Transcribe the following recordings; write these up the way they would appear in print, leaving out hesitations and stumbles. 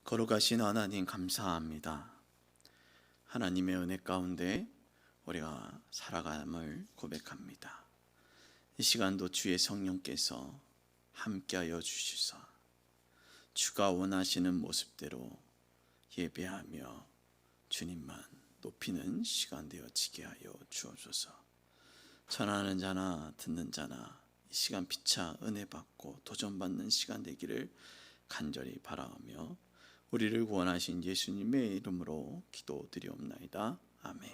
거룩하신 하나님 감사합니다. 하나님의 은혜 가운데 우리가 살아감을 고백합니다. 이 시간도 주의 성령께서 함께하여 주시사 주가 원하시는 모습대로 예배하며 주님만 높이는 시간 되어지게 하여 주옵소서. 전하는 자나 듣는 자나 이 시간 피차 은혜 받고 도전받는 시간 되기를 간절히 바라며 우리를 구원하신 예수님의 이름으로 기도드리옵나이다. 아멘.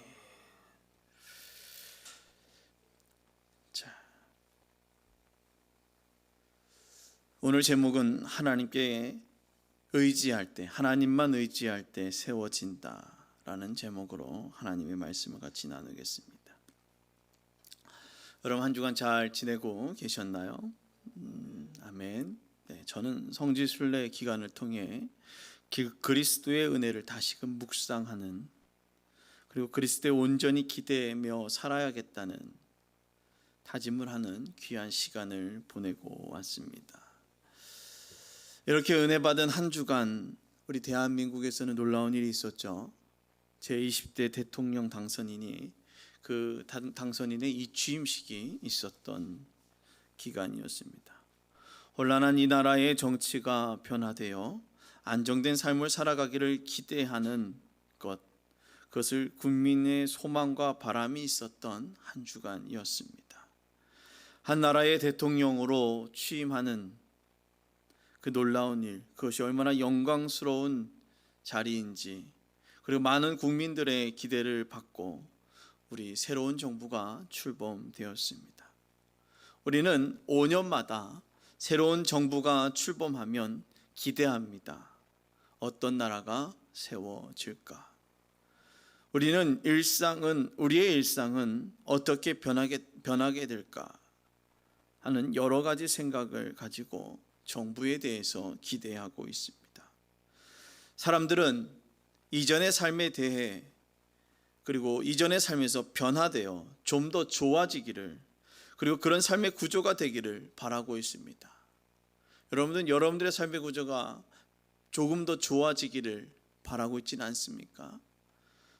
자, 오늘 제목은 하나님께 의지할 때, 하나님만 의지할 때 세워진다 라는 제목으로 하나님의 말씀을 같이 나누겠습니다. 여러분 한 주간 잘 지내고 계셨나요? 아멘. 네, 저는 성지순례 기간을 통해 그리스도의 은혜를 다시금 묵상하는, 그리고 그리스도에 온전히 기대며 살아야겠다는 다짐을 하는 귀한 시간을 보내고 왔습니다. 이렇게 은혜 받은 한 주간 우리 대한민국에서는 놀라운 일이 있었죠. 제20대 대통령 당선인이 그 당선인의 이 취임식이 있었던 기간이었습니다. 혼란한 이 나라의 정치가 변화되어 안정된 삶을 살아가기를 기대하는 그것을 국민의 소망과 바람이 있었던 한 주간이었습니다. 한 나라의 대통령으로 취임하는 그 놀라운 일, 그것이 얼마나 영광스러운 자리인지, 그리고 많은 국민들의 기대를 받고 우리 새로운 정부가 출범되었습니다. 우리는 5년마다 새로운 정부가 출범하면 기대합니다. 어떤 나라가 세워질까? 우리의 일상은 어떻게 변하게 될까 하는 여러 가지 생각을 가지고 정부에 대해서 기대하고 있습니다. 사람들은 이전의 삶에 대해, 그리고 이전의 삶에서 변화되어 좀 더 좋아지기를, 그리고 그런 삶의 구조가 되기를 바라고 있습니다. 여러분들은 여러분들의 삶의 구조가 조금 더 좋아지기를 바라고 있지는 않습니까?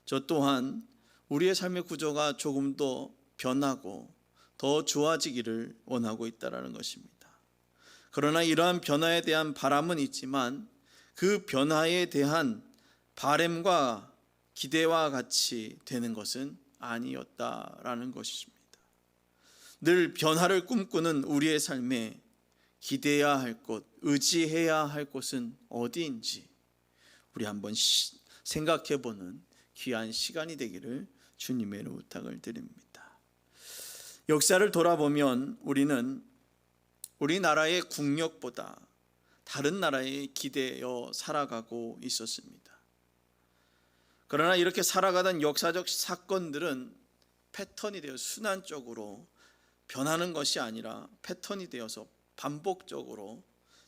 저 또한 우리의 삶의 구조가 조금 더 변하고 더 좋아지기를 원하고 있다는 것입니다. 그러나 이러한 변화에 대한 바람은 있지만 그 변화에 대한 바람과 기대와 같이 되는 것은 아니었다라는 것입니다. 늘 변화를 꿈꾸는 우리의 삶에 기대해야 할 곳, 의지해야 할 곳은 어디인지 우리 한번 생각해보는 귀한 시간이 되기를 주님의 부탁을 드립니다. 역사를 돌아보면 우리는 우리나라의 국력보다 다른 나라에 기대어 살아가고 있었습니다. 그러나 이렇게 살아가던 역사적 사건들은 패턴이 되어 순환적으로 변하는 것이 아니라 패턴이 되어서 반복적으로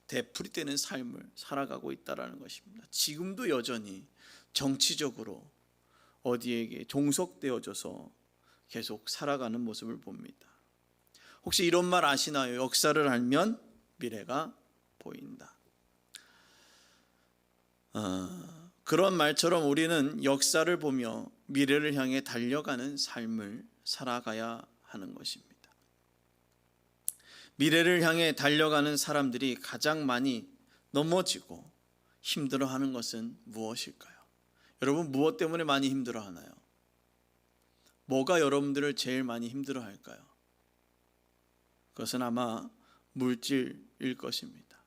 되풀이되는 삶을 살아가고 있다는 것입니다. 지금도 여전히 정치적으로 어디에게 종속되어져서 계속 살아가는 모습을 봅니다. 혹시 이런 말 아시나요? 역사를 알면 미래가 보인다. 그런 말처럼 우리는 역사를 보며 미래를 향해 달려가는 삶을 살아가야 하는 것입니다. 미래를 향해 달려가는 사람들이 가장 많이 넘어지고 힘들어하는 것은 무엇일까요? 여러분, 무엇 때문에 많이 힘들어하나요? 뭐가 여러분들을 제일 많이 힘들어할까요? 그것은 아마 물질일 것입니다.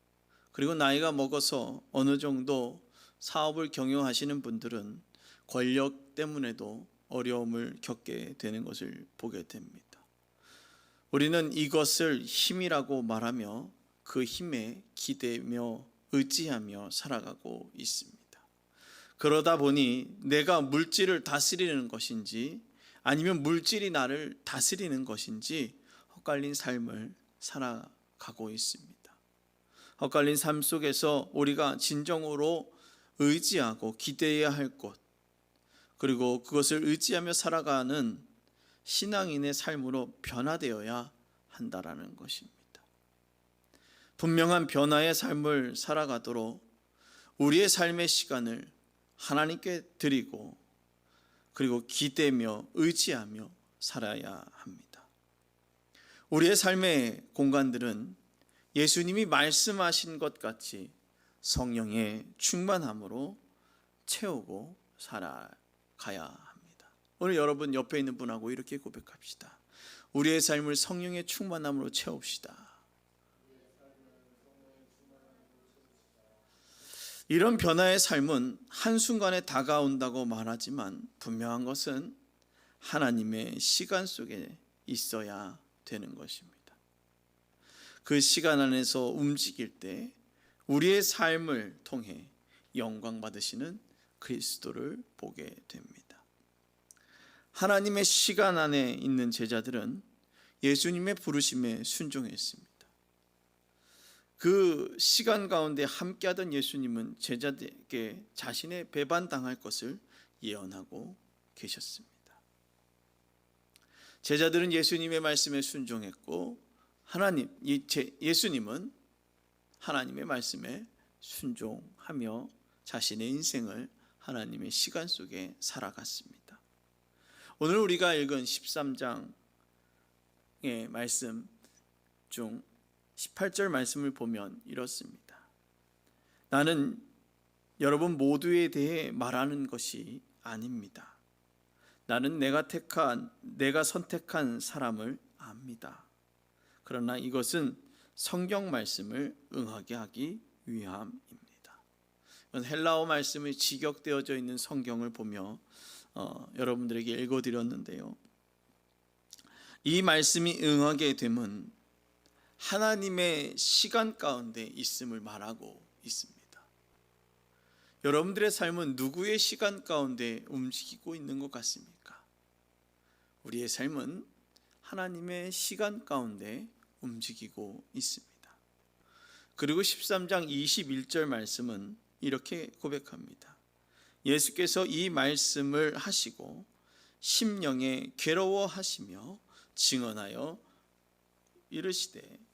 그리고 나이가 먹어서 어느 정도 사업을 경영하시는 분들은 권력 때문에도 어려움을 겪게 되는 것을 보게 됩니다. 우리는 이것을 힘이라고 말하며 그 힘에 기대며 의지하며 살아가고 있습니다. 그러다 보니 내가 물질을 다스리는 것인지 아니면 물질이 나를 다스리는 것인지 헛갈린 삶을 살아가고 있습니다. 헛갈린 삶 속에서 우리가 진정으로 의지하고 기대해야 할 것, 그리고 그것을 의지하며 살아가는 신앙인의 삶으로 변화되어야 한다라는 것입니다. 분명한 변화의 삶을 살아가도록 우리의 삶의 시간을 하나님께 드리고 그리고 기대며 의지하며 살아야 합니다. 우리의 삶의 공간들은 예수님이 말씀하신 것 같이 성령의 충만함으로 채우고 살아가야 합니다. 오늘 여러분 옆에 있는 분하고 이렇게 고백합시다. 우리의 삶을 성령의 충만함으로 채웁시다. 이런 변화의 삶은 한순간에 다가온다고 말하지만 분명한 것은 하나님의 시간 속에 있어야 되는 것입니다. 그 시간 안에서 움직일 때 우리의 삶을 통해 영광 받으시는 그리스도를 보게 됩니다. 하나님의 시간 안에 있는 제자들은 예수님의 부르심에 순종했습니다. 그 시간 가운데 함께하던 예수님은 제자들에게 자신의 배반당할 것을 예언하고 계셨습니다. 제자들은 예수님의 말씀에 순종했고 예수님은 하나님의 말씀에 순종하며 자신의 인생을 하나님의 시간 속에 살아갔습니다. 오늘 우리가 읽은 13장의 말씀 중 18절 말씀을 보면 이렇습니다. 나는 여러분 모두에 대해 말하는 것이 아닙니다. 나는 내가 선택한 사람을 압니다. 그러나 이것은 성경 말씀을 응하게 하기 위함입니다. 헬라어 말씀이 직역되어져 있는 성경을 보며 여러분들에게 읽어드렸는데요. 이 말씀이 응하게 되면 하나님의 시간 가운데 있음을 말하고 있습니다. 여러분들의 삶은 누구의 시간 가운데 움직이고 있는 것 같습니까? 우리의 삶은 하나님의 시간 가운데 움직이고 있습니다. 그리고 13장 21절 말씀은 이렇게 고백합니다. 예수께서 이 말씀을 하시고 심령에 괴로워하시며 증언하여 이르시되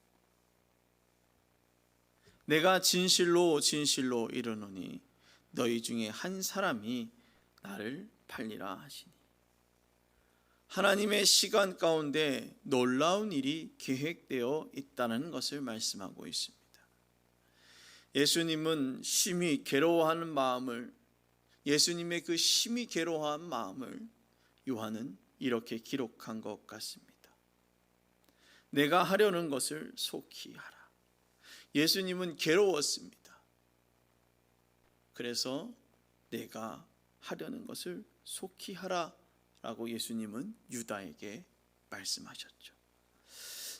내가 진실로 진실로 이르노니 너희 중에 한 사람이 나를 팔리라 하시니. 하나님의 시간 가운데 놀라운 일이 계획되어 있다는 것을 말씀하고 있습니다. 예수님은 심히 괴로워하는 마음을, 예수님의 그 심히 괴로워한 마음을 요한은 이렇게 기록한 것 같습니다. 내가 하려는 것을 속히 하라. 예수님은 괴로웠습니다. 그래서 내가 하려는 것을 속히 하라라고 예수님은 유다에게 말씀하셨죠.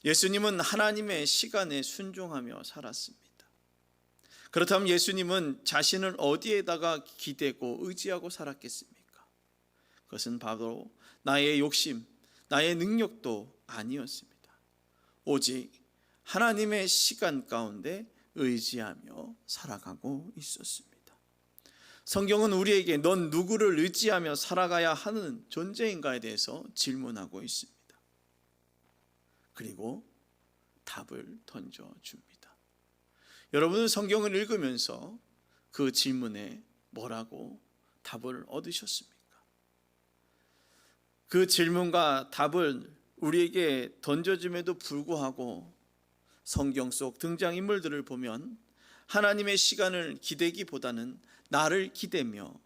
예수님은 하나님의 시간에 순종하며 살았습니다. 그렇다면 예수님은 자신을 어디에다가 기대고 의지하고 살았겠습니까? 그것은 바로 나의 욕심, 나의 능력도 아니었습니다. 오직 하나님의 시간 가운데 의지하며 살아가고 있었습니다. 성경은 우리에게 넌 누구를 의지하며 살아가야 하는 존재인가에 대해서 질문하고 있습니다. 그리고 답을 던져줍니다. 여러분은 성경을 읽으면서 그 질문에 뭐라고 답을 얻으셨습니까? 그 질문과 답을 우리에게 던져줌에도 불구하고 성경 속 등장인물들을 보면 하나님의 시간을 기대기보다는 나를 기대며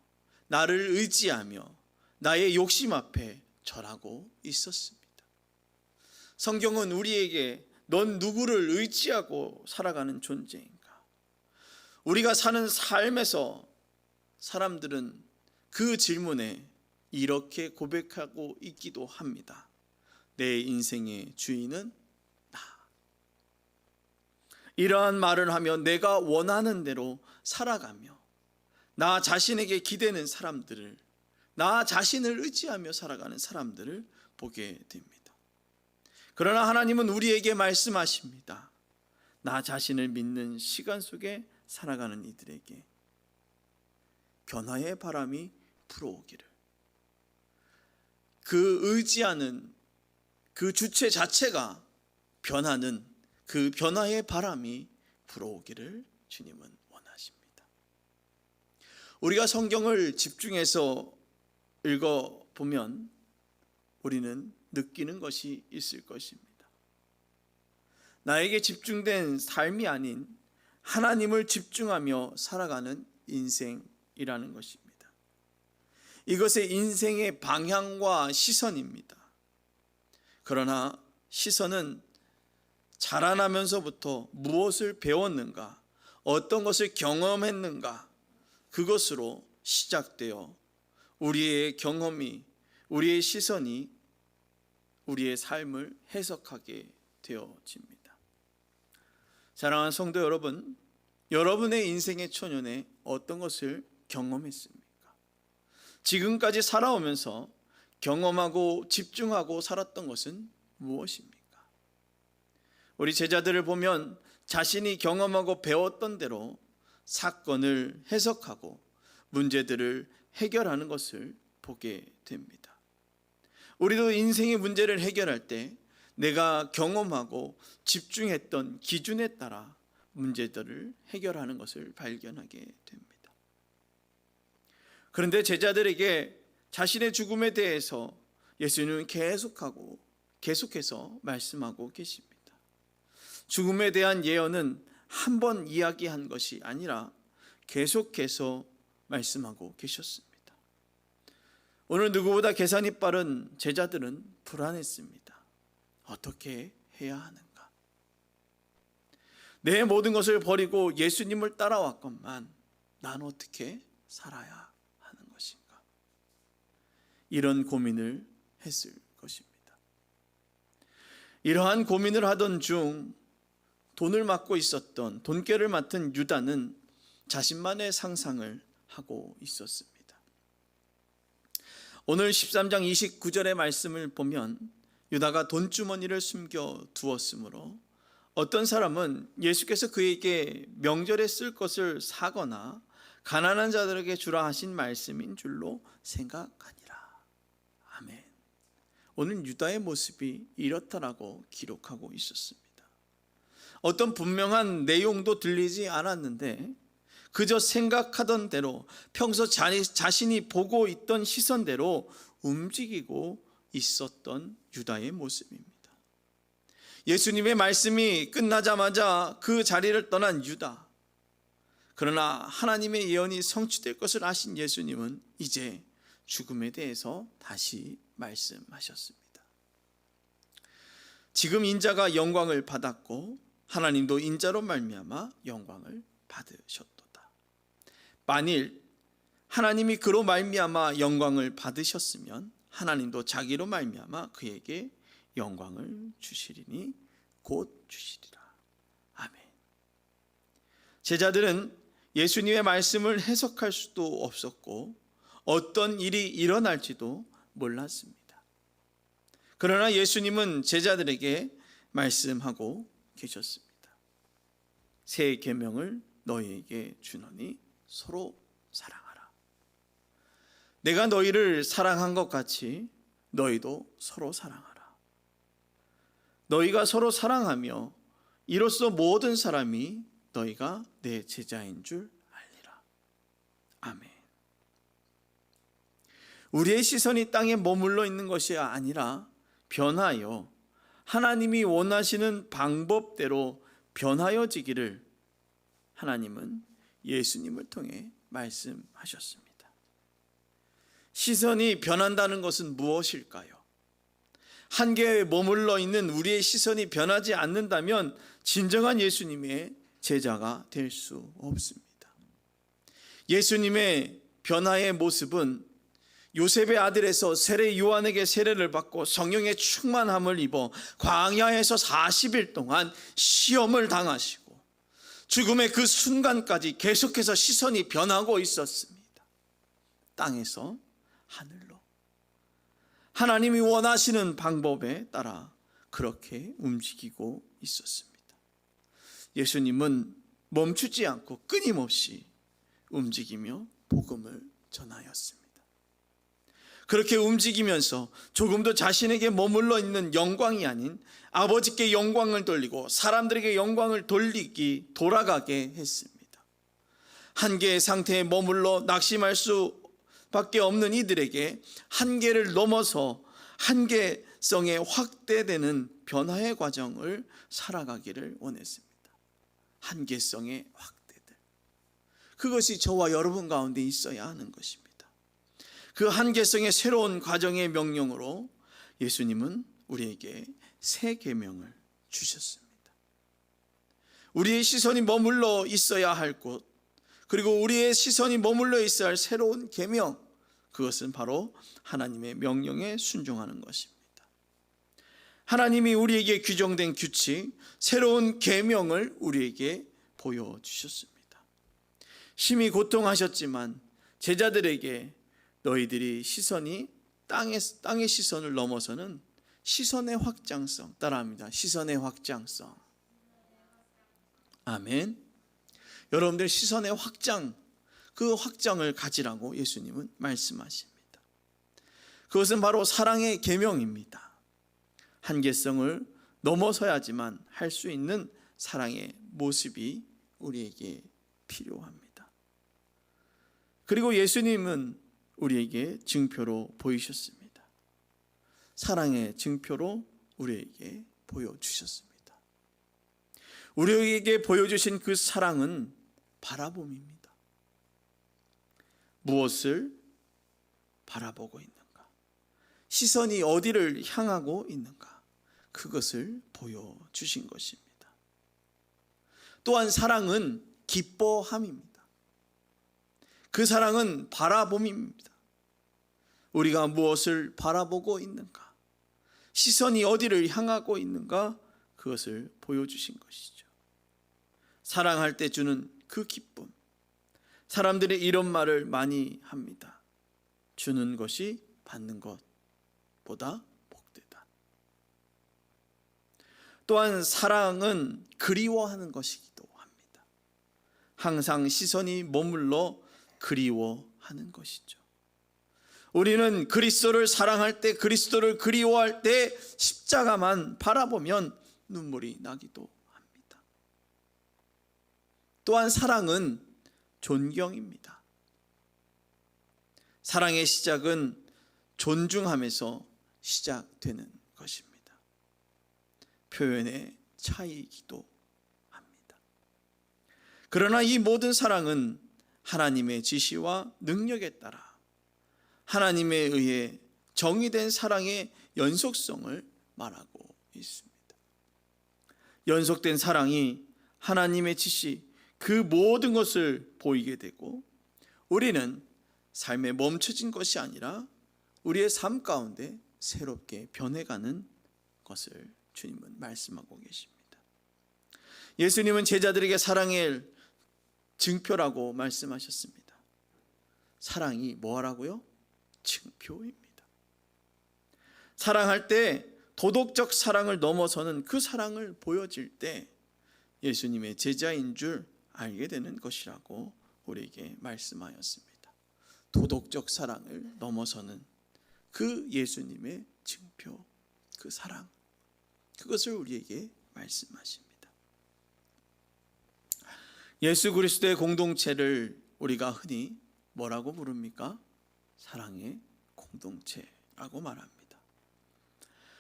나를 의지하며 나의 욕심 앞에 절하고 있었습니다. 성경은 우리에게 넌 누구를 의지하고 살아가는 존재인가? 우리가 사는 삶에서 사람들은 그 질문에 이렇게 고백하고 있기도 합니다. 내 인생의 주인은 나. 이러한 말을 하며 내가 원하는 대로 살아가며 나 자신에게 기대는 사람들을, 나 자신을 의지하며 살아가는 사람들을 보게 됩니다. 그러나 하나님은 우리에게 말씀하십니다. 나 자신을 믿는 시간 속에 살아가는 이들에게 변화의 바람이 불어오기를, 그 의지하는 그 주체 자체가 변하는 그 변화의 바람이 불어오기를 주님은 원하십니다. 우리가 성경을 집중해서 읽어보면 우리는 느끼는 것이 있을 것입니다. 나에게 집중된 삶이 아닌 하나님을 집중하며 살아가는 인생이라는 것입니다. 이것의 인생의 방향과 시선입니다. 그러나 시선은 자라나면서부터 무엇을 배웠는가, 어떤 것을 경험했는가, 그것으로 시작되어 우리의 경험이, 우리의 시선이 우리의 삶을 해석하게 되어집니다. 사랑하는 성도 여러분, 여러분의 인생의 초년에 어떤 것을 경험했습니까? 지금까지 살아오면서 경험하고 집중하고 살았던 것은 무엇입니까? 우리 제자들을 보면 자신이 경험하고 배웠던 대로 사건을 해석하고 문제들을 해결하는 것을 보게 됩니다. 우리도 인생의 문제를 해결할 때 내가 경험하고 집중했던 기준에 따라 문제들을 해결하는 것을 발견하게 됩니다. 그런데 제자들에게 자신의 죽음에 대해서 예수님은 계속해서 말씀하고 계십니다. 죽음에 대한 예언은 한 번 이야기한 것이 아니라 계속해서 말씀하고 계셨습니다. 오늘 누구보다 계산이 빠른 제자들은 불안했습니다. 어떻게 해야 하는가? 내 모든 것을 버리고 예수님을 따라왔건만 난 어떻게 살아야 하는 것인가? 이런 고민을 했을 것입니다. 이러한 고민을 하던 중 돈을 맡고 있었던 돈깨를 맡은 유다는 자신만의 상상을 하고 있었습니다. 오늘 13장 29절의 말씀을 보면 유다가 돈주머니를 숨겨 두었으므로 어떤 사람은 예수께서 그에게 명절에 쓸 것을 사거나 가난한 자들에게 주라 하신 말씀인 줄로 생각하니라. 아멘. 오늘 유다의 모습이 이렇다라고 기록하고 있었습니다. 어떤 분명한 내용도 들리지 않았는데 그저 생각하던 대로 평소 자신이 보고 있던 시선대로 움직이고 있었던 유다의 모습입니다. 예수님의 말씀이 끝나자마자 그 자리를 떠난 유다. 그러나 하나님의 예언이 성취될 것을 아신 예수님은 이제 죽음에 대해서 다시 말씀하셨습니다. 지금 인자가 영광을 받았고 하나님도 인자로 말미암아 영광을 받으셨도다. 만일 하나님이 그로 말미암아 영광을 받으셨으면 하나님도 자기로 말미암아 그에게 영광을 주시리니 곧 주시리라. 아멘. 제자들은 예수님의 말씀을 해석할 수도 없었고 어떤 일이 일어날지도 몰랐습니다. 그러나 예수님은 제자들에게 말씀하고 계셨습니다. 새 계명을 너희에게 주노니 서로 사랑하라. 내가 너희를 사랑한 것 같이 너희도 서로 사랑하라. 너희가 서로 사랑하며 이로써 모든 사람이 너희가 내 제자인 줄 알리라. 아멘. 우리의 시선이 땅에 머물러 있는 것이 아니라 변하여 하나님이 원하시는 방법대로 변하여지기를 하나님은 예수님을 통해 말씀하셨습니다. 시선이 변한다는 것은 무엇일까요? 한계에 머물러 있는 우리의 시선이 변하지 않는다면 진정한 예수님의 제자가 될 수 없습니다. 예수님의 변화의 모습은 요셉의 아들에서 세례 요한에게 세례를 받고 성령의 충만함을 입어 광야에서 40일 동안 시험을 당하시고 죽음의 그 순간까지 계속해서 시선이 변하고 있었습니다. 땅에서 하늘로 하나님이 원하시는 방법에 따라 그렇게 움직이고 있었습니다. 예수님은 멈추지 않고 끊임없이 움직이며 복음을 전하였습니다. 그렇게 움직이면서 조금도 자신에게 머물러 있는 영광이 아닌 아버지께 영광을 돌리고 사람들에게 영광을 돌아가게 했습니다. 한계의 상태에 머물러 낙심할 수밖에 없는 이들에게 한계를 넘어서 한계성에 확대되는 변화의 과정을 살아가기를 원했습니다. 한계성의 확대들. 그것이 저와 여러분 가운데 있어야 하는 것입니다. 그 한계성의 새로운 과정의 명령으로 예수님은 우리에게 새 계명을 주셨습니다. 우리의 시선이 머물러 있어야 할 곳, 그리고 우리의 시선이 머물러 있어야 할 새로운 계명, 그것은 바로 하나님의 명령에 순종하는 것입니다. 하나님이 우리에게 규정된 규칙, 새로운 계명을 우리에게 보여주셨습니다. 심히 고통하셨지만 제자들에게 너희들이 시선이 땅의 시선을 넘어서는 시선의 확장성, 따라합니다. 시선의 확장성. 아멘. 여러분들 시선의 확장, 그 확장을 가지라고 예수님은 말씀하십니다. 그것은 바로 사랑의 계명입니다. 한계성을 넘어서야지만 할 수 있는 사랑의 모습이 우리에게 필요합니다. 그리고 예수님은 우리에게 증표로 보이셨습니다. 사랑의 증표로 우리에게 보여주셨습니다. 우리에게 보여주신 그 사랑은 바라봄입니다. 무엇을 바라보고 있는가? 시선이 어디를 향하고 있는가? 그것을 보여주신 것입니다. 또한 사랑은 기뻐함입니다. 그 사랑은 바라봄입니다. 우리가 무엇을 바라보고 있는가? 시선이 어디를 향하고 있는가? 그것을 보여주신 것이죠. 사랑할 때 주는 그 기쁨. 사람들이 이런 말을 많이 합니다. 주는 것이 받는 것보다 복되다. 또한 사랑은 그리워하는 것이기도 합니다. 항상 시선이 머물러 그리워하는 것이죠. 우리는 그리스도를 사랑할 때, 그리스도를 그리워할 때 십자가만 바라보면 눈물이 나기도 합니다. 또한 사랑은 존경입니다. 사랑의 시작은 존중함에서 시작되는 것입니다. 표현의 차이이기도 합니다. 그러나 이 모든 사랑은 하나님의 지시와 능력에 따라 하나님에 의해 정의된 사랑의 연속성을 말하고 있습니다. 연속된 사랑이 하나님의 지시, 그 모든 것을 보이게 되고 우리는 삶에 멈춰진 것이 아니라 우리의 삶 가운데 새롭게 변해가는 것을 주님은 말씀하고 계십니다. 예수님은 제자들에게 사랑의 증표라고 말씀하셨습니다. 사랑이 뭐하라고요? 증표입니다. 사랑할 때 도덕적 사랑을 넘어서는 그 사랑을 보여질 때 예수님의 제자인 줄 알게 되는 것이라고 우리에게 말씀하였습니다. 도덕적 사랑을 넘어서는 그 예수님의 증표, 그 사랑, 그것을 우리에게 말씀하십니다. 예수 그리스도의 공동체를 우리가 흔히 뭐라고 부릅니까? 사랑의 공동체라고 말합니다.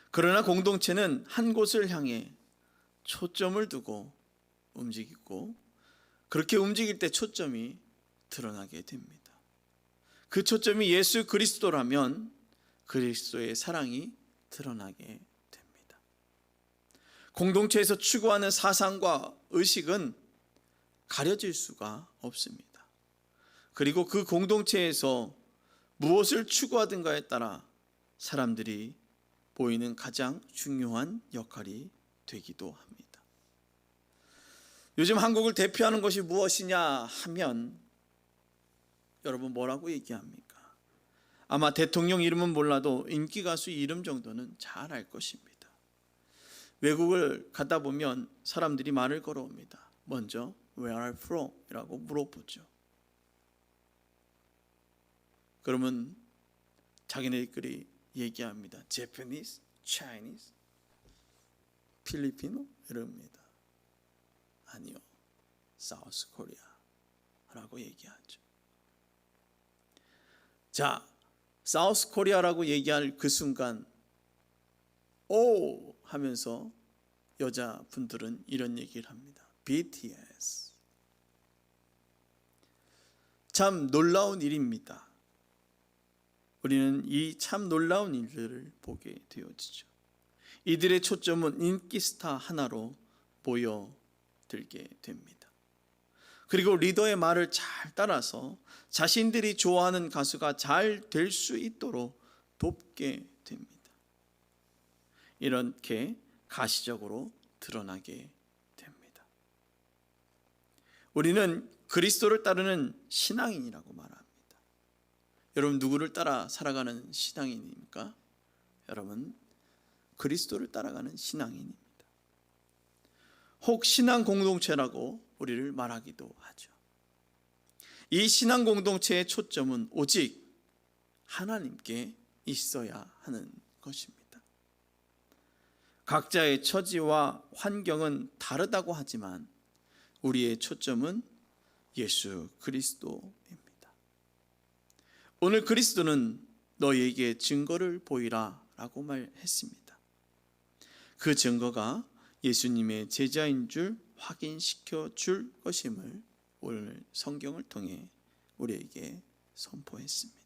그러나 공동체는 한 곳을 향해 초점을 두고 움직이고 그렇게 움직일 때 초점이 드러나게 됩니다. 그 초점이 예수 그리스도라면 그리스도의 사랑이 드러나게 됩니다. 공동체에서 추구하는 사상과 의식은 가려질 수가 없습니다. 그리고 그 공동체에서 무엇을 추구하든가에 따라 사람들이 보이는 가장 중요한 역할이 되기도 합니다. 요즘 한국을 대표하는 것이 무엇이냐 하면 여러분 뭐라고 얘기합니까? 아마 대통령 이름은 몰라도 인기 가수 이름 정도는 잘 알 것입니다. 외국을 가다 보면 사람들이 말을 걸어옵니다. 먼저 Where are you from? 이라고 물어보죠. 그러면 자기네들끼리 얘기합니다. Japanese, Chinese, 필리핀어 이럽니다. 아니요, South Korea. 라고 얘기하죠. 자, 사우스 코리아라고 얘기할 그 순간 오 하면서 여자분들은 이런 얘기를 합니다. BTS. 참 놀라운 일입니다. 우리는 이 참 놀라운 일들을 보게 되어지죠. 이들의 초점은 인기 스타 하나로 모여들게 됩니다. 그리고 리더의 말을 잘 따라서 자신들이 좋아하는 가수가 잘 될 수 있도록 돕게 됩니다. 이렇게 가시적으로 드러나게 됩니다. 우리는 그리스도를 따르는 신앙인이라고 말합니다. 여러분 누구를 따라 살아가는 신앙인입니까? 여러분 그리스도를 따라가는 신앙인입니다. 혹 신앙 공동체라고 우리를 말하기도 하죠. 이 신앙 공동체의 초점은 오직 하나님께 있어야 하는 것입니다. 각자의 처지와 환경은 다르다고 하지만 우리의 초점은 예수 그리스도입니다. 오늘 그리스도는 너희에게 증거를 보이라 라고 말했습니다. 그 증거가 예수님의 제자인 줄 확인시켜 줄 것임을 오늘 성경을 통해 우리에게 선포했습니다.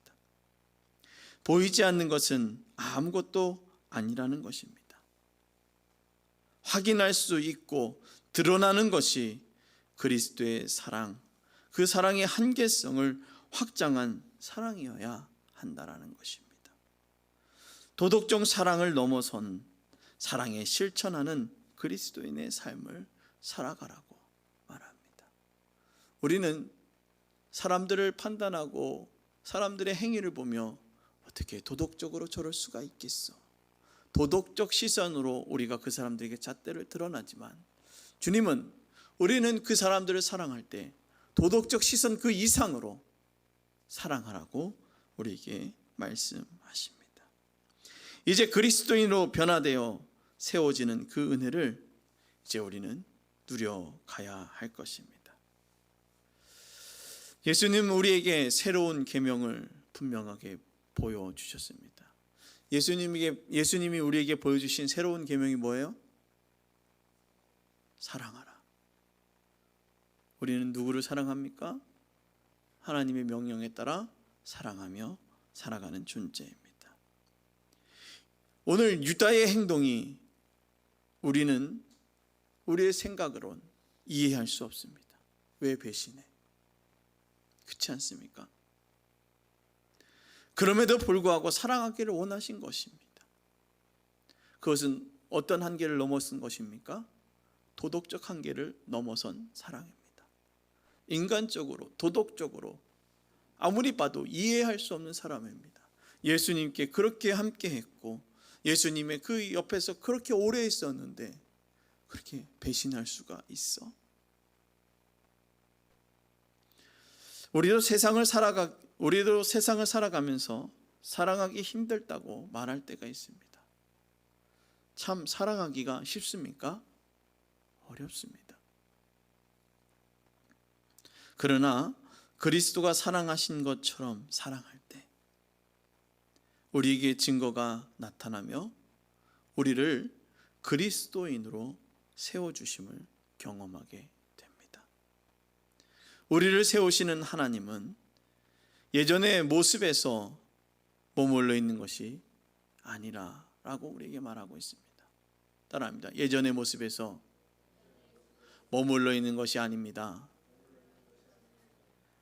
보이지 않는 것은 아무것도 아니라는 것입니다. 확인할 수 있고 드러나는 것이 그리스도의 사랑, 그 사랑의 한계성을 확장한 사랑이어야 한다라는 것입니다. 도덕적 사랑을 넘어선 사랑에 실천하는 그리스도인의 삶을 살아가라고 말합니다. 우리는 사람들을 판단하고 사람들의 행위를 보며 어떻게 도덕적으로 저럴 수가 있겠어? 도덕적 시선으로 우리가 그 사람들에게 잣대를 드러나지만 주님은 우리는 그 사람들을 사랑할 때 도덕적 시선 그 이상으로 사랑하라고 우리에게 말씀하십니다. 이제 그리스도인으로 변화되어 세워지는 그 은혜를 이제 우리는 누려가야 할 것입니다. 예수님은 우리에게 새로운 계명을 분명하게 보여주셨습니다. 예수님이 우리에게 보여주신 새로운 계명이 뭐예요? 사랑하라. 우리는 누구를 사랑합니까? 하나님의 명령에 따라 사랑하며 살아가는 존재입니다. 오늘 유다의 행동이 우리는 우리의 생각으론 이해할 수 없습니다. 왜 배신해? 그렇지 않습니까? 그럼에도 불구하고 사랑하기를 원하신 것입니다. 그것은 어떤 한계를 넘어선 것입니까? 도덕적 한계를 넘어선 사랑입니다. 인간적으로, 도덕적으로 아무리 봐도 이해할 수 없는 사람입니다. 예수님께 그렇게 함께했고 예수님의 그 옆에서 그렇게 오래 있었는데 그렇게 배신할 수가 있어? 우리도 세상을 살아가면서 사랑하기 힘들다고 말할 때가 있습니다. 참 사랑하기가 쉽습니까? 어렵습니다. 그러나 그리스도가 사랑하신 것처럼 사랑할 때 우리에게 증거가 나타나며 우리를 그리스도인으로 세워주심을 경험하게 됩니다. 우리를 세우시는 하나님은 예전의 모습에서 머물러 있는 것이 아니라라고 우리에게 말하고 있습니다. 따라합니다. 예전의 모습에서 머물러 있는 것이 아닙니다.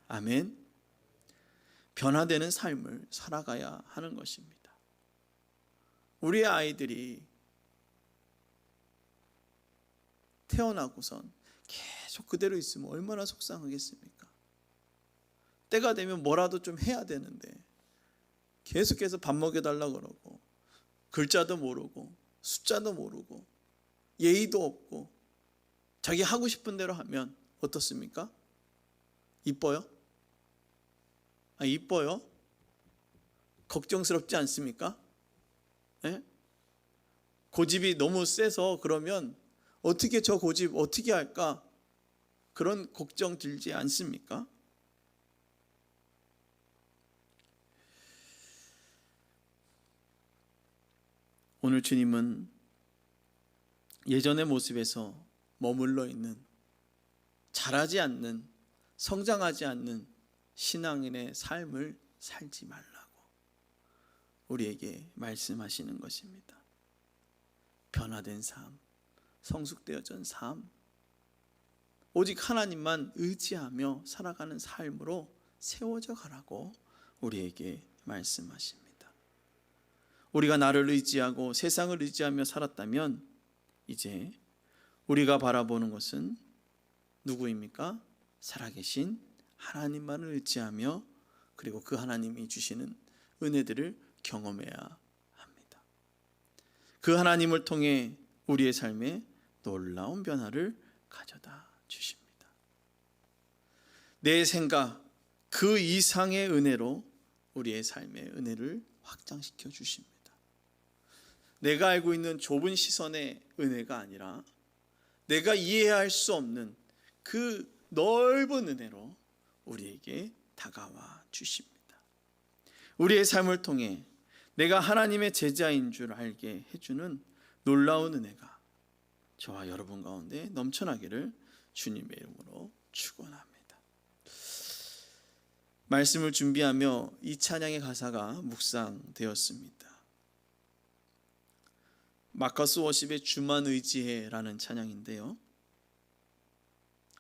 아멘. 변화되는 삶을 살아가야 하는 것입니다. 우리의 아이들이 태어나고선 계속 그대로 있으면 얼마나 속상하겠습니까? 때가 되면 뭐라도 좀 해야 되는데 계속해서 밥 먹여달라고 그러고 글자도 모르고 숫자도 모르고 예의도 없고 자기 하고 싶은 대로 하면 어떻습니까? 이뻐요? 이뻐요? 걱정스럽지 않습니까? 네? 고집이 너무 세서 그러면 어떻게 저 고집 어떻게 할까? 그런 걱정 들지 않습니까? 오늘 주님은 예전의 모습에서 머물러 있는, 자라지 않는, 성장하지 않는 신앙인의 삶을 살지 말라고 우리에게 말씀하시는 것입니다. 변화된 삶, 성숙되어진 삶, 오직 하나님만 의지하며 살아가는 삶으로 세워져 가라고 우리에게 말씀하십니다. 우리가 나를 의지하고 세상을 의지하며 살았다면 이제 우리가 바라보는 것은 누구입니까? 살아계신 하나님만을 의지하며 그리고 그 하나님이 주시는 은혜들을 경험해야 합니다. 그 하나님을 통해 우리의 삶에 놀라운 변화를 가져다 주십니다. 내 생각 그 이상의 은혜로 우리의 삶의 은혜를 확장시켜 주십니다. 내가 알고 있는 좁은 시선의 은혜가 아니라 내가 이해할 수 없는 그 넓은 은혜로 우리에게 다가와 주십니다. 우리의 삶을 통해 내가 하나님의 제자인 줄 알게 해주는 놀라운 은혜가 저와 여러분 가운데 넘쳐나기를 주님의 이름으로 축원합니다. 말씀을 준비하며 이 찬양의 가사가 묵상되었습니다. 마커스 워십의 주만 의지해라는 찬양인데요,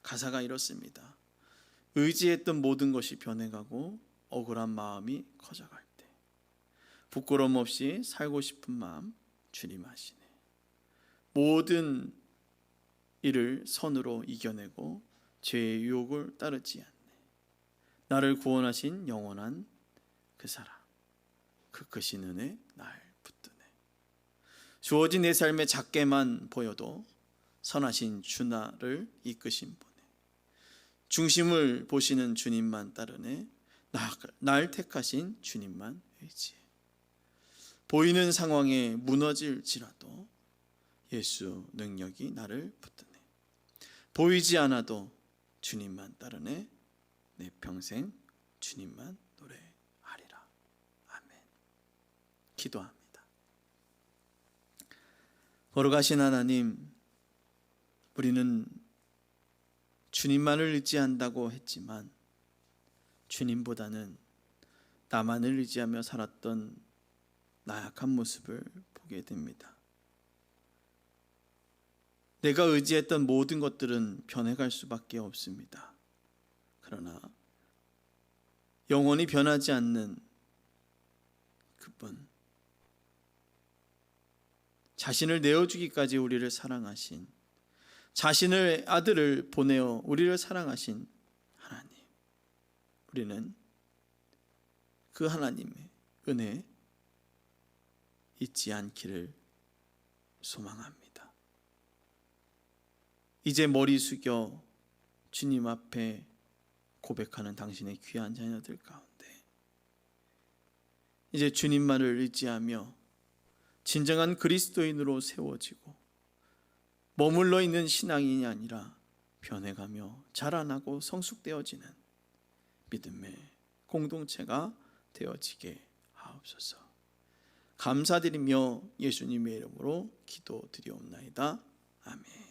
가사가 이렇습니다. 의지했던 모든 것이 변해가고 억울한 마음이 커져갈 때 부끄러움 없이 살고 싶은 마음 주님 아시네. 모든 일을 선으로 이겨내고 죄의 유혹을 따르지 않네. 나를 구원하신 영원한 그 사랑, 그 크신 은혜 날 붙드네. 주어진 내 삶에 작게만 보여도 선하신 주 나를 이끄신 분에 중심을 보시는 주님만 따르네. 날 택하신 주님만 의지해. 보이는 상황에 무너질지라도 예수 능력이 나를 붙드네. 보이지 않아도 주님만 따르네. 내 평생 주님만 노래하리라. 아멘. 기도합니다. 거룩하신 하나님, 우리는 주님만을 의지한다고 했지만 주님보다는 나만을 의지하며 살았던 나약한 모습을 보게 됩니다. 내가 의지했던 모든 것들은 변해갈 수밖에 없습니다. 그러나 영원히 변하지 않는 그분, 자신을 내어주기까지 우리를 사랑하신, 자신의 아들을 보내어 우리를 사랑하신 하나님, 우리는 그 하나님의 은혜 잊지 않기를 소망합니다. 이제 머리 숙여 주님 앞에 고백하는 당신의 귀한 자녀들 가운데 이제 주님만을 의지하며 진정한 그리스도인으로 세워지고 머물러 있는 신앙인이 아니라 변해가며 자라나고 성숙되어지는 믿음의 공동체가 되어지게 하옵소서. 감사드리며 예수님의 이름으로 기도드리옵나이다. 아멘.